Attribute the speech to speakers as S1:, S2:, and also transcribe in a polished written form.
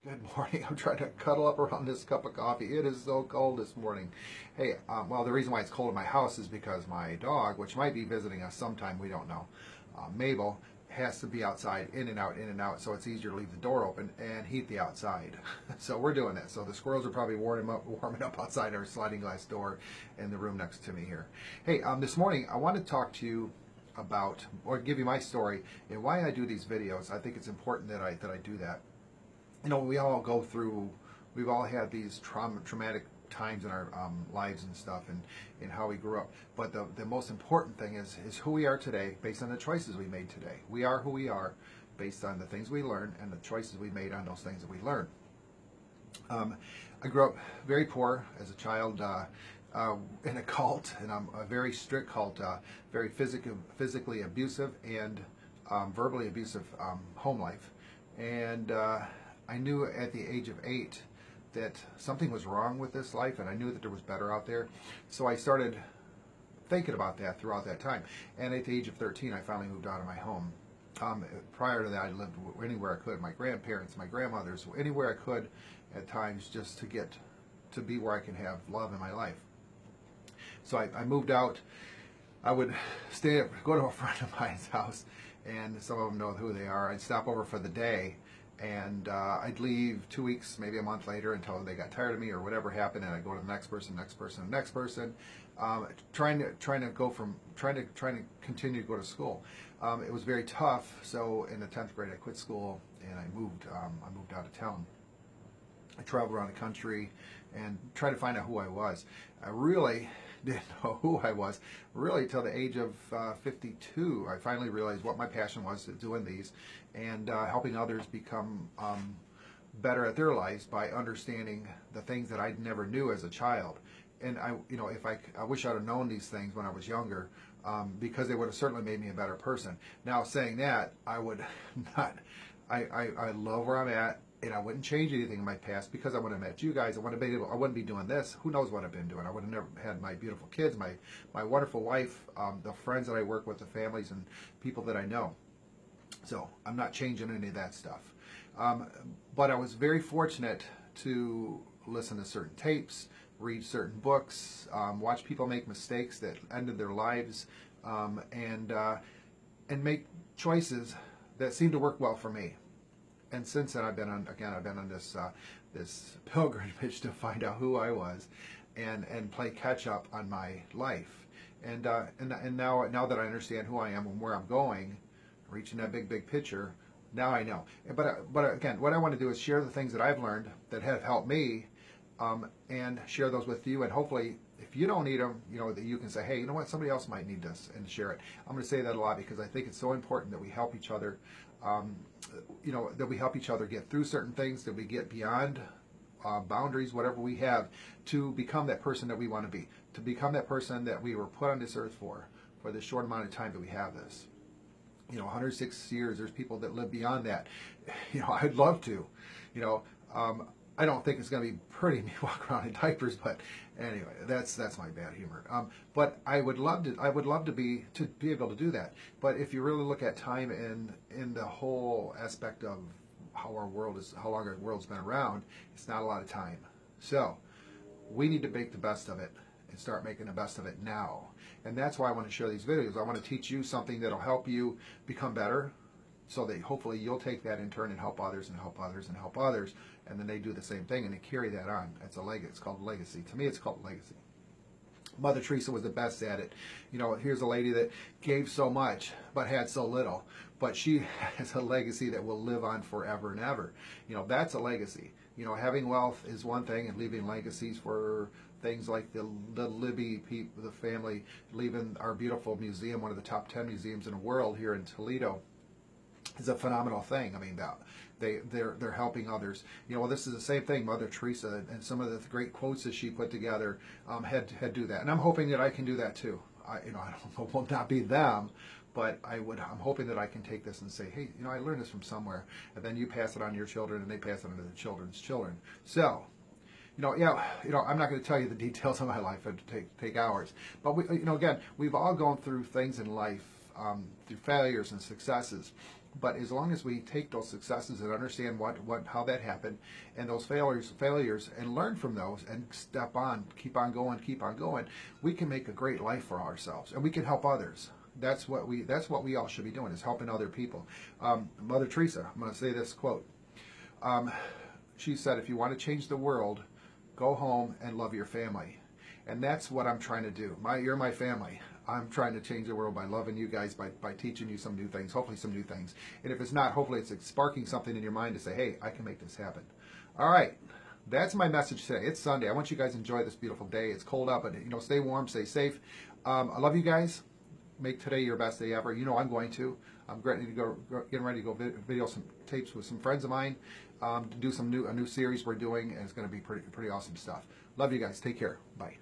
S1: Good morning. I'm trying to cuddle up around this cup of coffee. It is so cold this morning. Hey, well, the reason why it's cold in my house is because my dog, which might be visiting us sometime, we don't know, Mabel, has to be outside, in and out, so it's easier to leave the door open and heat the outside. So we're doing that. So the squirrels are probably warming up outside our sliding glass door in the room next to me here. Hey, this morning I want to talk to you about, or give you my story and why I do these videos. I think it's important that I do that. You know, we all go through, we've all had these traumatic times in our lives and stuff, and how we grew up. But the most important thing is who we are today based on the choices we made today. We are who we are based on the things we learned and the choices we made on those things that we learned. I grew up very poor as a child in a cult, and a very strict cult, very physically abusive and verbally abusive home life. And I knew at the age of 8 that something was wrong with this life, and I knew that there was better out there. So I started thinking about that throughout that time. And at the age of 13, I finally moved out of my home. Prior to that, I lived anywhere I could. My grandparents, my grandmothers, anywhere I could at times, just to get to be where I can have love in my life. So I moved out. I would go to a friend of mine's house, and some of them know who they are. I'd stop over for the day, and I'd leave 2 weeks, maybe a month later, until they got tired of me or whatever happened, and I'd go to the next person, trying to continue to go to school. It was very tough. So in the 10th grade, I quit school and I moved out of town. I traveled around the country and tried to find out who I was. I really didn't know who I was, really, till the age of 52. I finally realized what my passion was, doing these and helping others become better at their lives by understanding the things that I never knew as a child. And I wish I'd have known these things when I was younger, because they would have certainly made me a better person. Now, saying that, I would not. I love where I'm at. And I wouldn't change anything in my past, because I wouldn't have met you guys. I wouldn't be doing this. Who knows what I've been doing? I would have never had my beautiful kids, my wonderful wife, the friends that I work with, the families and people that I know. So I'm not changing any of that stuff. But I was very fortunate to listen to certain tapes, read certain books, watch people make mistakes that ended their lives, and make choices that seemed to work well for me. And since then, I've been on this pilgrimage to find out who I was, and play catch up on my life. And now that I understand who I am and where I'm going, reaching that big picture, now I know. But again, what I want to do is share the things that I've learned that have helped me, and share those with you. And hopefully, if you don't need them, that you can say, hey, you know what, somebody else might need this, and share it. I'm going to say that a lot because I think it's so important that we help each other. That we help each other get through certain things, that we get beyond boundaries, whatever we have, to become that person that we want to be, to become that person that we were put on this earth for this short amount of time that we have this. 106 years, there's people that live beyond that. I'd love to. I don't think it's going to be pretty me walk around in diapers, but anyway, that's my bad humor. But I would love to be able to do that. But if you really look at time in the whole aspect of how long our world's been around, it's not a lot of time. So we need to make the best of it and start making the best of it now. And that's why I want to share these videos. I want to teach you something that'll help you become better, so that hopefully you'll take that in turn and help others and help others and help others, and then they do the same thing and they carry that on. It's called legacy. To me, it's called legacy. Mother Teresa was the best at it. Here's a lady that gave so much but had so little, but she has a legacy that will live on forever and ever. That's a legacy. Having wealth is one thing, and leaving legacies for things like the Libby people, the family, leaving our beautiful museum, one of the top 10 museums in the world here in Toledo, is a phenomenal thing. I mean, they're helping others. This is the same thing. Mother Teresa and some of the great quotes that she put together had do that, and I'm hoping that I can do that too. I will not be them, but I'm hoping that I can take this and say, hey, I learned this from somewhere, and then you pass it on to your children, and they pass it on to their children's children. So, I'm not going to tell you the details of my life. It'd take hours, but again, we've all gone through things in life, through failures and successes. But as long as we take those successes and understand how that happened, and those failures, and learn from those, and step on, keep on going, we can make a great life for ourselves, and we can help others. That's what we all should be doing, is helping other people. Mother Teresa, I'm going to say this quote. She said, "If you want to change the world, go home and love your family." And that's what I'm trying to do. You're my family. I'm trying to change the world by loving you guys, by teaching you some new things, hopefully some new things. And if it's not, hopefully it's sparking something in your mind to say, hey, I can make this happen. All right. That's my message today. It's Sunday. I want you guys to enjoy this beautiful day. It's cold out, but stay warm, stay safe. I love you guys. Make today your best day ever. I'm going to. I'm getting ready to go video some tapes with some friends of mine to do a new series we're doing, and it's going to be pretty awesome stuff. Love you guys. Take care. Bye.